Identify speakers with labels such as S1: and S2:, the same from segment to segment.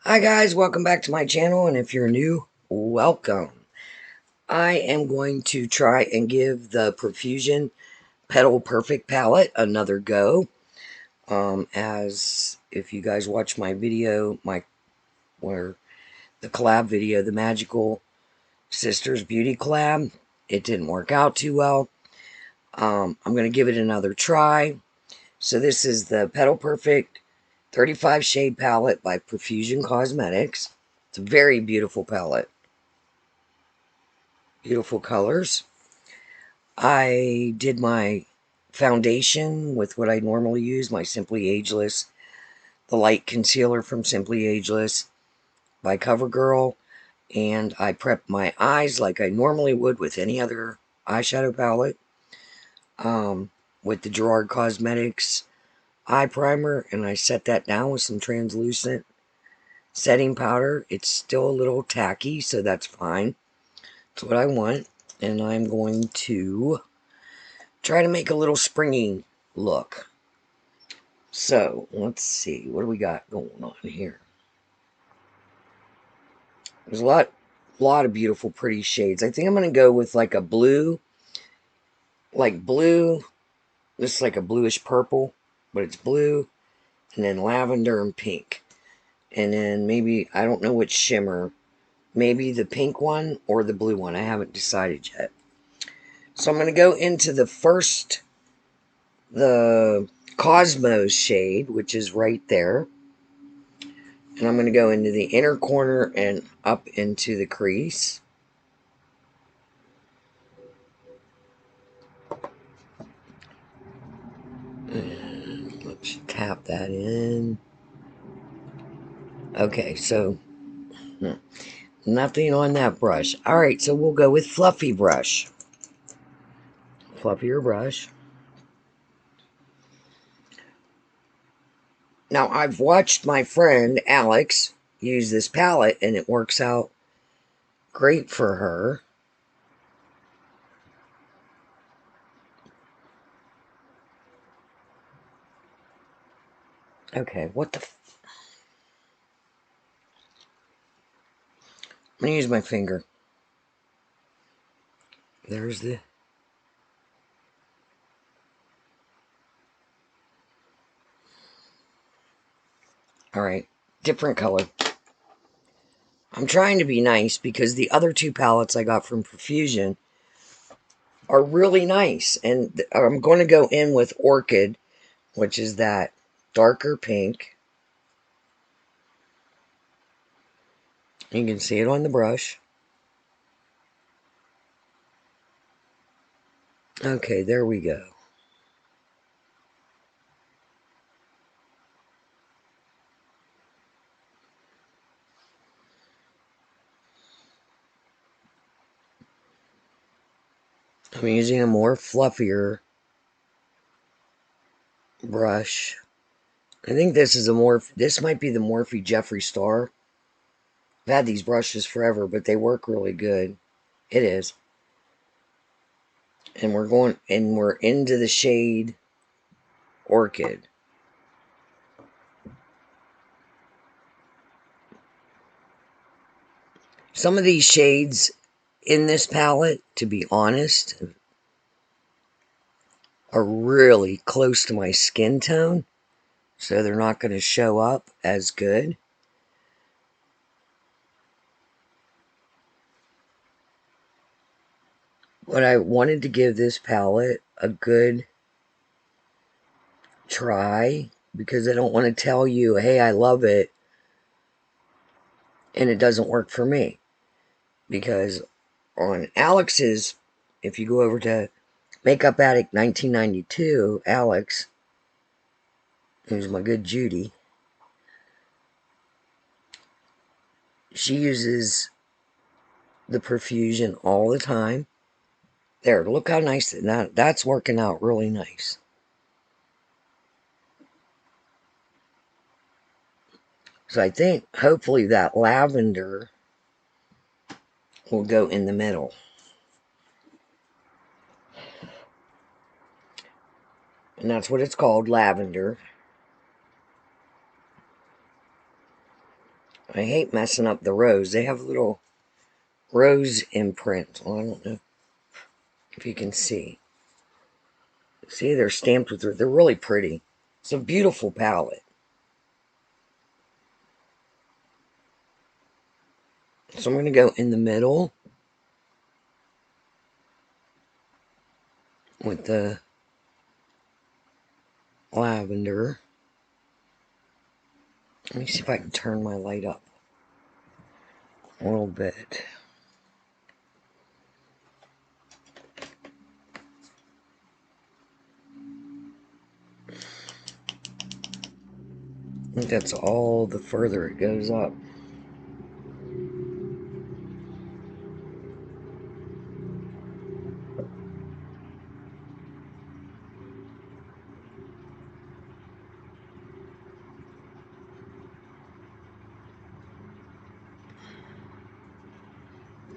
S1: Hi guys, welcome back to my channel, and if you're new, welcome. I am going to try and give the Profusion Petal Perfect palette another go. As if you guys watch my video, where the collab video, the Magical Sisters Beauty Collab, it didn't work out too well. I'm going to give it another try. So this is the Petal Perfect 35 shade palette by Profusion Cosmetics. It's a very beautiful palette. Beautiful colors. I did my foundation with what I normally use, my Simply Ageless, the light concealer from Simply Ageless by CoverGirl, and I prepped my eyes like I normally would with any other eyeshadow palette, with the Gerard Cosmetics eye primer, and I set that down with some translucent setting powder. It's still a little tacky, so that's fine. That's what I want, and I'm going to try to make a little springy look. So, let's see. What do we got going on here? There's a lot of beautiful, pretty shades. I think I'm going to go with like a blue, like blue, just like a bluish purple, but it's blue, and then lavender and pink. And then maybe, I don't know which shimmer, maybe the pink one or the blue one. I haven't decided yet. So I'm going to go into the Cosmos shade, which is right there. And I'm going to go into the inner corner and up into the crease. And let's tap that in. Okay, so nothing on that brush. Alright, so we'll go with fluffy brush. Fluffier brush. Now, I've watched my friend Alex use this palette, and it works out great for her. Okay, what the... I'm going to use my finger. There's the... Alright, different color. I'm trying to be nice because the other two palettes I got from Profusion are really nice. And I'm going to go in with Orchid, which is that darker pink. You can see it on the brush. Okay, there we go. I'm using a more fluffier brush. I think this is this might be the Morphe Jeffree Star. I've had these brushes forever, but they work really good. It is. And we're into the shade Orchid. Some of these shades in this palette, to be honest, are really close to my skin tone, so they're not going to show up as good. But I wanted to give this palette a good try because I don't want to tell you, hey, I love it, and it doesn't work for me. Because on Alex's, if you go over to Makeup Addict 1992, Alex, who's my good Judy, she uses the Profusion all the time. There, look how nice that's working out really nice. So I think hopefully that lavender will go in the middle. And that's what it's called, lavender. I hate messing up the rose. They have a little rose imprint. Well, I don't know if you can see. See, they're stamped with, they're really pretty. It's a beautiful palette. So I'm going to go in the middle with the lavender. Let me see if I can turn my light up a little bit. I think that's all the further it goes up.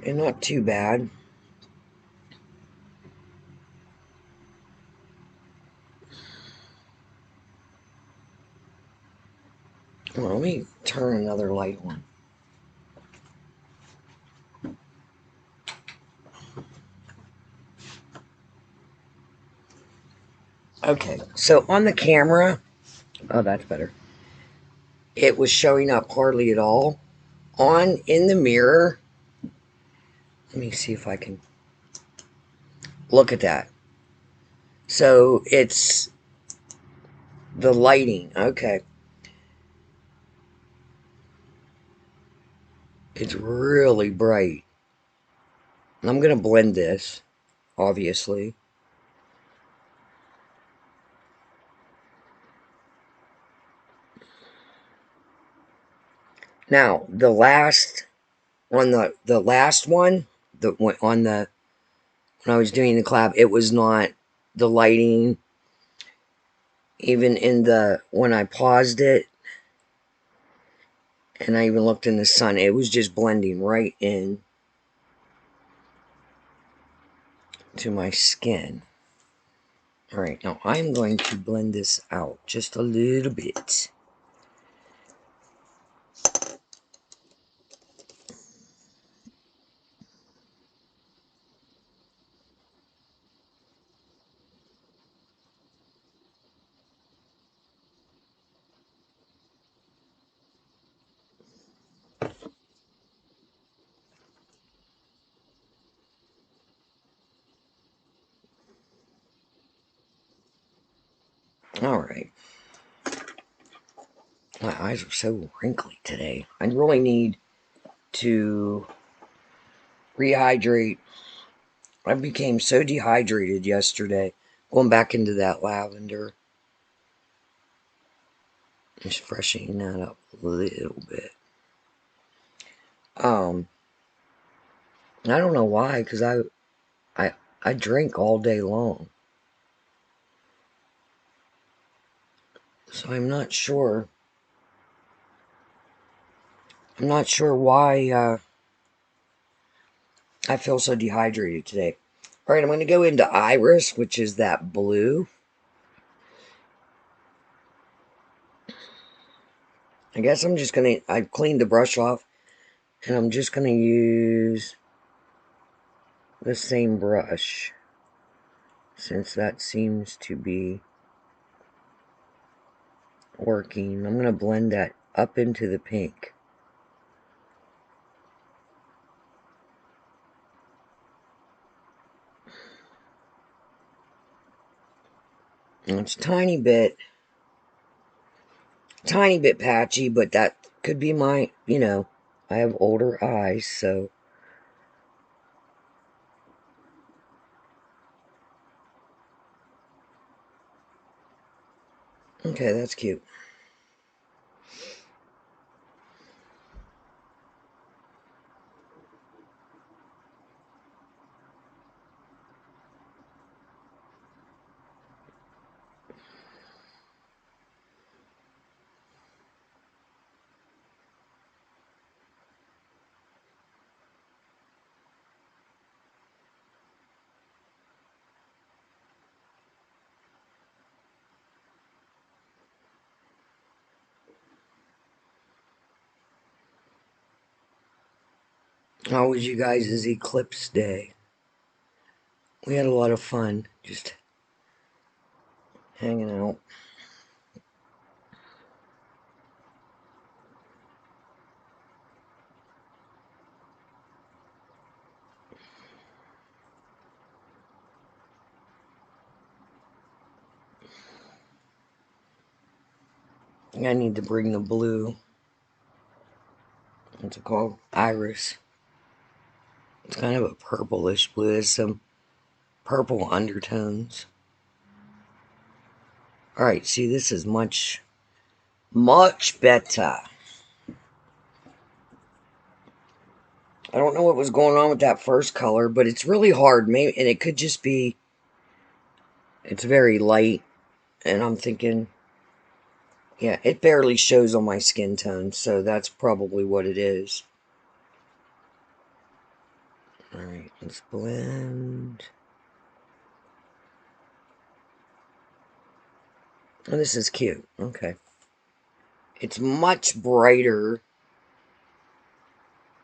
S1: And not too bad. Well, let me turn another light on. Okay, so on the camera, oh, that's better. It was showing up hardly at all. In the mirror, let me see if I can look at that. So it's the lighting. Okay. It's really bright. I'm going to blend this, obviously. Now, the last on the last one, when I was doing the collab, it was not the lighting. Even when I paused it, and I even looked in the sun, it was just blending right in to my skin. All right, now I'm going to blend this out just a little bit. All right. My eyes are so wrinkly today. I really need to rehydrate. I became so dehydrated yesterday. Going back into that lavender. Just freshening that up a little bit. I don't know why, because I drink all day long. So I'm not sure. I'm not sure why I feel so dehydrated today. Alright, I'm going to go into Iris, which is that blue. I guess I'm just going to, I've cleaned the brush off, and I'm just going to use the same brush, since that seems to be working. I'm going to blend that up into the pink. And it's tiny bit patchy, but that could be my, I have older eyes, so. Okay, that's cute. How was you guys' eclipse day? We had a lot of fun just hanging out. I need to bring the blue. What's it called? Iris. It's kind of a purplish blue. There's some purple undertones. Alright, see, this is much, much better. I don't know what was going on with that first color, but it's really hard. Maybe, and it could just be, it's very light. And I'm thinking, yeah, it barely shows on my skin tone, so that's probably what it is. Alright, let's blend. Oh, this is cute. Okay. It's much brighter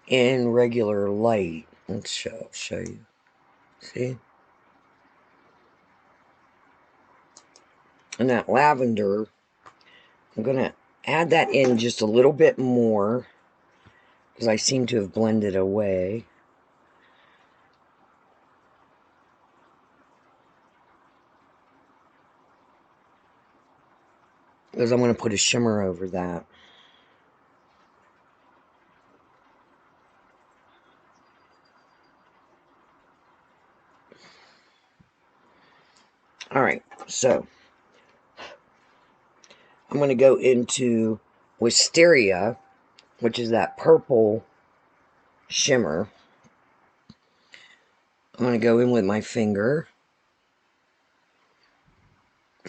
S1: in regular light. Let's show you. See? And that lavender, I'm going to add that in just a little bit more because I seem to have blended away. Because I'm going to put a shimmer over that. Alright, so I'm going to go into Wisteria, which is that purple shimmer. I'm going to go in with my finger.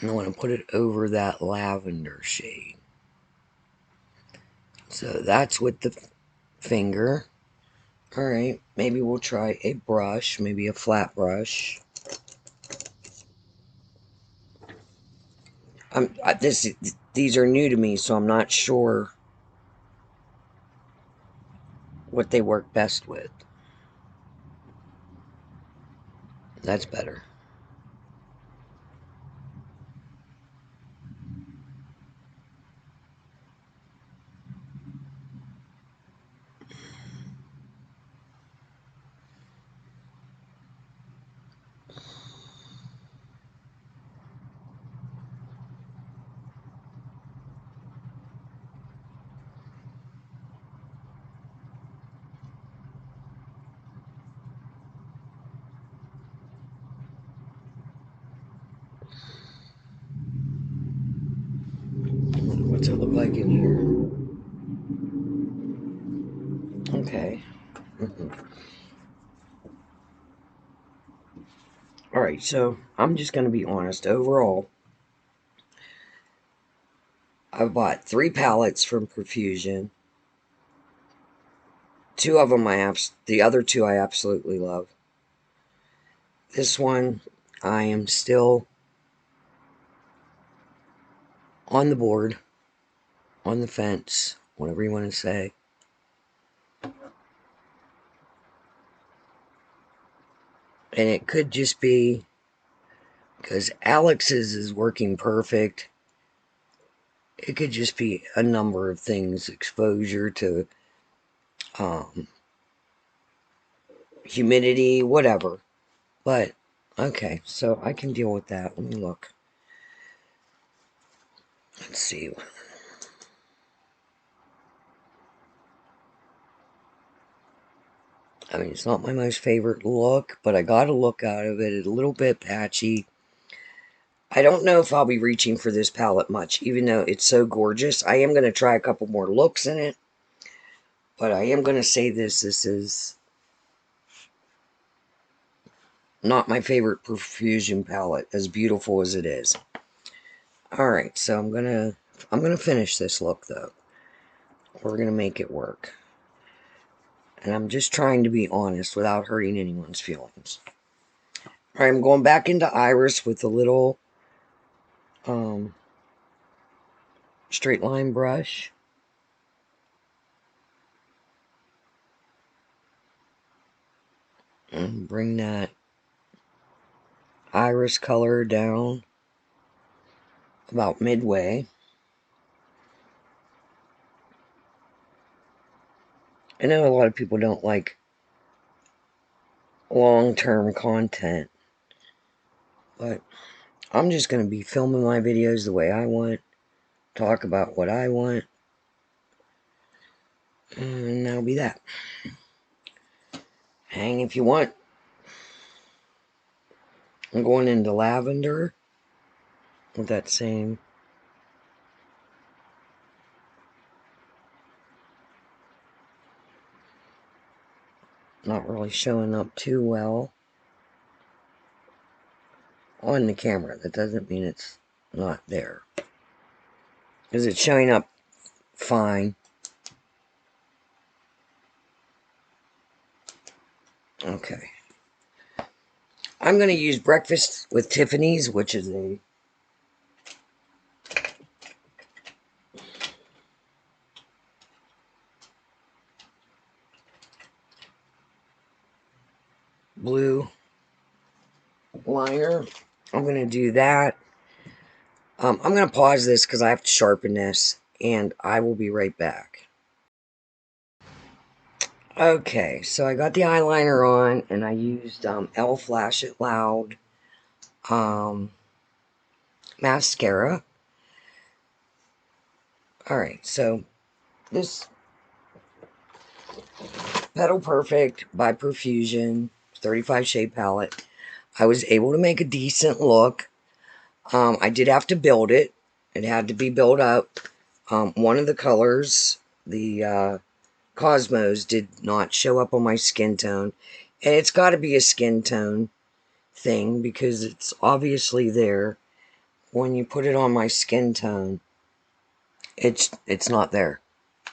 S1: And I want to put it over that lavender shade. So that's with the finger. Alright, maybe we'll try a brush, maybe a flat brush. These are new to me, so I'm not sure what they work best with. That's better. What's it look like in here? Okay. Alright, so I'm just going to be honest. Overall, I've bought 3 palettes from Profusion. 2 of them the other 2 I absolutely love. This one, I am still on the board, on the fence, whatever you want to say. And it could just be because Alex's is working perfect. It could just be a number of things, exposure to humidity, whatever. But, okay, so I can deal with that. Let me look. Let's see. I mean, it's not my most favorite look, but I got a look out of it. It's a little bit patchy. I don't know if I'll be reaching for this palette much, even though it's so gorgeous. I am going to try a couple more looks in it. But I am going to say this is not my favorite Profusion palette, as beautiful as it is. Alright, so I'm gonna finish this look though. We're gonna make it work. And I'm just trying to be honest without hurting anyone's feelings. Alright, I'm going back into Iris with a little straight line brush. And bring that iris color down about midway. I know a lot of people don't like long-term content, but I'm just going to be filming my videos the way I want, talk about what I want, and that'll be that. Hang if you want. I'm going into lavender with that same. Not really showing up too well on the camera. That doesn't mean it's not there, because it's showing up fine. Okay. I'm going to use Breakfast with Tiffany's, which is a blue liner. I'm going to do that. I'm going to pause this because I have to sharpen this, and I will be right back. Okay, so I got the eyeliner on, and I used e.l.f. Lash It Loud mascara. Alright, so this Petal Perfect by Profusion 35 shade palette, I was able to make a decent look. I did have to build it. It had to be built up. One of the colors, the Cosmos, did not show up on my skin tone. And it's got to be a skin tone thing because it's obviously there. When you put it on my skin tone, it's not there.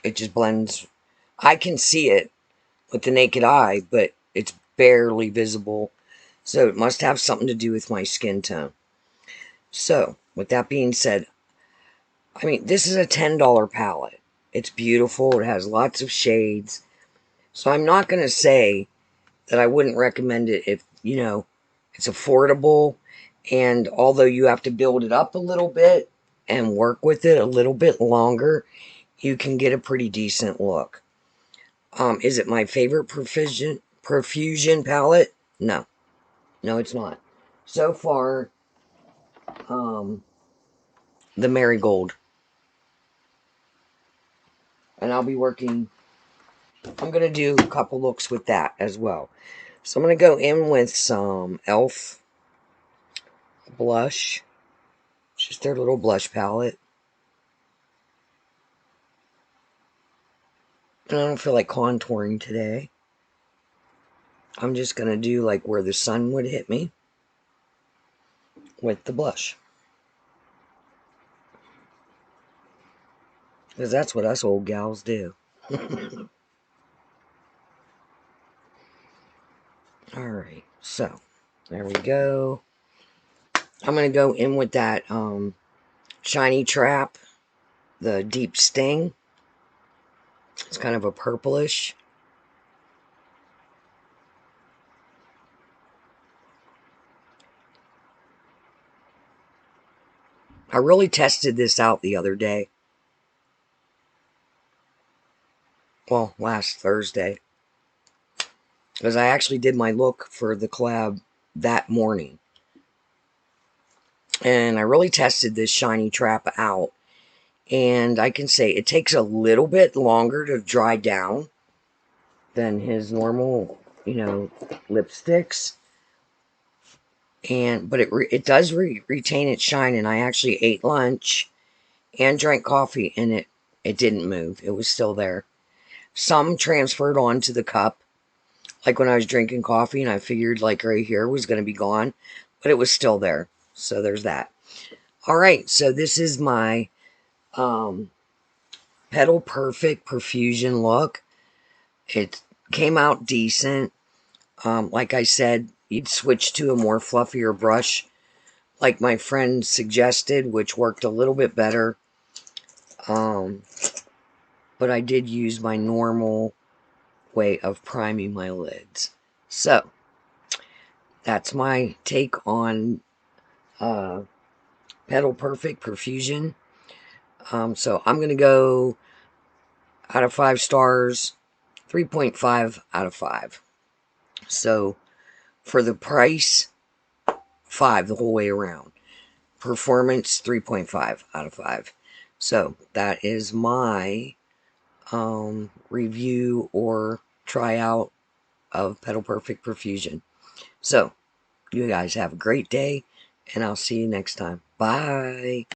S1: It just blends. I can see it with the naked eye, but it's barely visible. So it must have something to do with my skin tone. So, with that being said, I mean, this is a $10 palette. It's beautiful. It has lots of shades. So I'm not going to say that I wouldn't recommend it if, you know, it's affordable. And although you have to build it up a little bit and work with it a little bit longer, you can get a pretty decent look. Is it my favorite Profusion palette? No. No, it's not. So far, the Marigold. And I'll be working, I'm going to do a couple looks with that as well. So I'm going to go in with some e.l.f. blush. Just their little blush palette. And I don't feel like contouring today. I'm just going to do like where the sun would hit me with the blush. Because that's what us old gals do. Alright, so there we go. I'm going to go in with that Shiny Trap, the Deep Sting. It's kind of a purplish. I really tested this out the other day. Well, last Thursday. Because I actually did my look for the collab that morning. And I really tested this Shiny Trap out. And I can say it takes a little bit longer to dry down than his normal, you know, lipsticks. But it does retain its shine. And I actually ate lunch and drank coffee, and it didn't move. It was still there. Some transferred onto the cup, like when I was drinking coffee, and I figured like right here was going to be gone, but it was still there. So there's that. All right, so this is my Petal Perfect Profusion look. It came out decent. Like I said, you'd switch to a more fluffier brush, like my friend suggested, which worked a little bit better. But I did use my normal way of priming my lids. So, that's my take on Petal Perfect Profusion. So I'm going to go out of 5 stars, 3.5 out of 5. So for the price, 5 the whole way around. Performance, 3.5 out of 5. So that is my review or tryout of Petal Perfect Profusion. So you guys have a great day, and I'll see you next time. Bye.